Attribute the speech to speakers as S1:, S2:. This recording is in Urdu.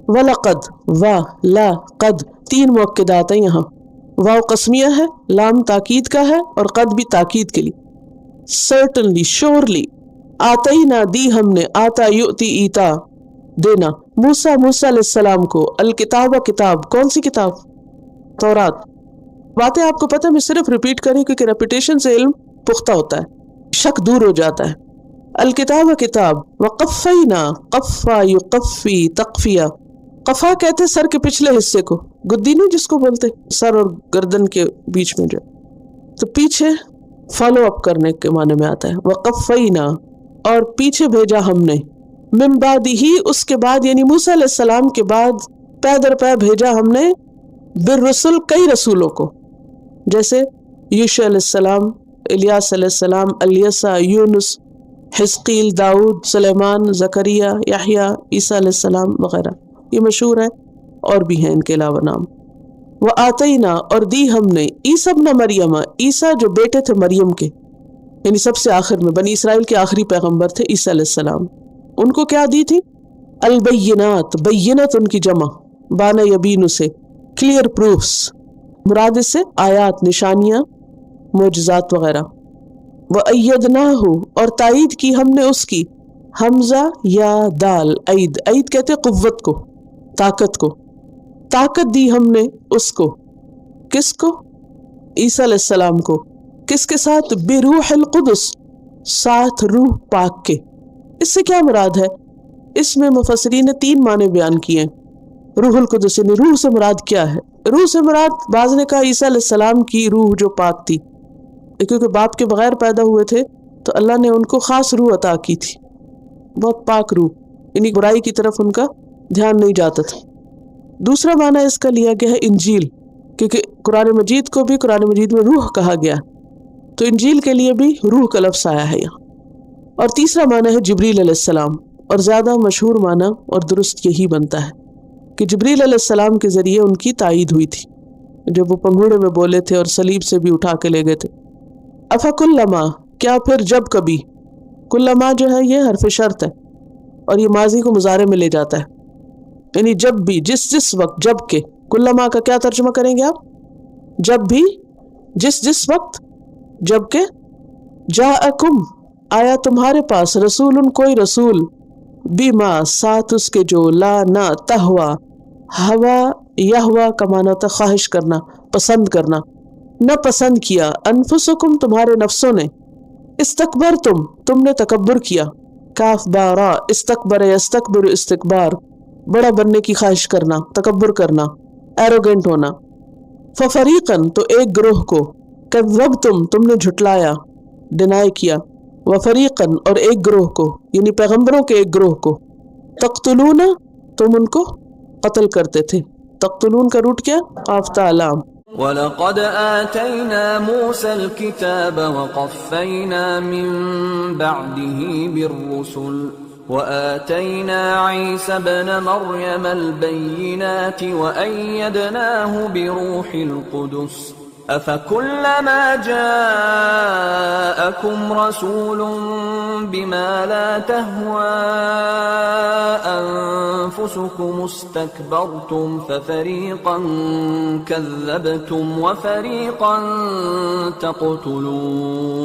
S1: وَلَقَدْ و لا قد تین مؤکدات ہیں یہاں. واو قسمیہ ہے، لام تاکید کا ہے اور قد بھی تاکید کے لیے. certainly surely آتینا دی ہم نے، آتا یؤتی ایتا دینا، موسیٰ علیہ السلام کو الکتاب کتاب. کون سی کتاب؟ تورات. باتیں آپ کو پتہ میں صرف ریپیٹ کریں کیونکہ ریپیٹیشن سے علم پختہ ہوتا ہے، شک دور ہو جاتا ہے. الکتاب کتاب. وقفینا قفا یقفی تقفیہ. قفا کہتے سر کے پچھلے حصے کو، گدی نہیں جس کو بولتے، سر اور گردن کے بیچ میں جو، تو پیچھے فالو اپ کرنے کے معنی میں آتا ہے. وقفینا اور پیچھے بھیجا ہم نے، من بعد ہی اس کے بعد یعنی موسیٰ علیہ السلام کے بعد پے در پے بھیجا ہم نے بالرسل کئی رسولوں کو، جیسے یوشع علیہ السلام، الیاس علیہ السلام، الیسع، یونس، حزقیل، داؤد، سلیمان، زکریا، یحییٰ، عیسیٰ علیہ السلام وغیرہ. یہ مشہور ہے، اور بھی ہیں ان کے علاوہ نام. وآتینا اور دی ہم نے عیسیٰ ابن مریم، عیسیٰ جو بیٹے تھے مریم کے، یعنی سب سے آخر میں بنی اسرائیل کے آخری پیغمبر تھے عیسیٰ علیہ السلام. ان کو کیا دی تھی؟ البینات، بینت ان کی جمع بانا یبین سے، کلیئر پروفس، مراد اس سے آیات، نشانیاں، معجزات وغیرہ. وَأَيَّدْنَاهُ اور تائید کی ہم نے اس کی، حمزہ یا دال، عید، عید کہتے قوت کو، طاقت کو. طاقت دی ہم نے اس کو، کس کو؟ عیسیٰ علیہ السلام کو. کس کے ساتھ؟ بروح القدس، ساتھ روح پاک کے. اس سے کیا مراد ہے؟ اس میں مفسرین نے تین معنی بیان کیے ہیں. روح القدس یعنی روح سے مراد کیا ہے؟ روح سے مراد بعض نے کہا عیسیٰ علیہ السلام کی روح جو پاک تھی، کیونکہ باپ کے بغیر پیدا ہوئے تھے تو اللہ نے ان کو خاص روح عطا کی تھی، بہت پاک روح، یعنی برائی کی طرف ان کا دھیان نہیں جاتا تھا. دوسرا معنی اس کا لیا گیا ہے انجیل، کیونکہ قرآن مجید کو بھی قرآن مجید میں روح کہا گیا، تو انجیل کے لیے بھی روح کا لفظ آیا ہے یہاں. اور تیسرا معنی ہے جبریل علیہ السلام، اور زیادہ مشہور معنی اور درست یہی بنتا ہے کہ جبریل علیہ السلام کے ذریعے ان کی تائید ہوئی تھی جب وہ پنگوڑے میں بولے تھے اور صلیب سے بھی اٹھا کے لے گئے تھے. افکلما کیا پھر جب کبھی، کلما جو ہے یہ حرف شرط ہے اور یہ ماضی کو مضارع میں لے جاتا ہے، یعنی جب بھی، جس وقت، جب کہ. کلما کا کیا ترجمہ کریں گے آپ؟ جب بھی، جس وقت، جب کہ. جاءکم آیا تمہارے پاس، رسول کوئی رسول، بما ساتھ اس کے جو، لا نہ، تہوا ہوا، یہوا کا معنی تھا خواہش کرنا، پسند کرنا، نہ پسند کیا، انفسکم تمہارے نفسوں نے، استکبرتم تم نے تکبر کیا، کاف بارا، استکبر یستکبر استکبار، بڑا بننے کی خواہش کرنا، تکبر کرنا، ایروگنٹ ہونا. ففریقاً تو ایک گروہ کو، کذبتم تم نے جھٹلایا، ڈینائی کیا، وفریقاً اور ایک گروہ کو یعنی پیغمبروں کے ایک گروہ کو، تقتلون تم ان کو قتل کرتے تھے. تقتلون کا روٹ کیا؟ قاف تا لام.
S2: وَلَقَدْ آتَيْنَا مُوسَى الْكِتَابَ وَقَفَّيْنَا مِن بَعْدِهِ بِالرُّسُلِ وَآتَيْنَا عِيسَى ابْنَ مَرْيَمَ الْبَيِّنَاتِ وَأَيَّدْنَاهُ بِرُوحِ الْقُدُسِ أَفَكُلَّمَا جَاءَكُمْ رَسُولٌ بِمَا لَا تَهْوَى أَنفُسُكُمُ اسْتَكْبَرْتُمْ فَفَرِيقًا كَذَّبْتُمْ وَفَرِيقًا تَقْتُلُونَ.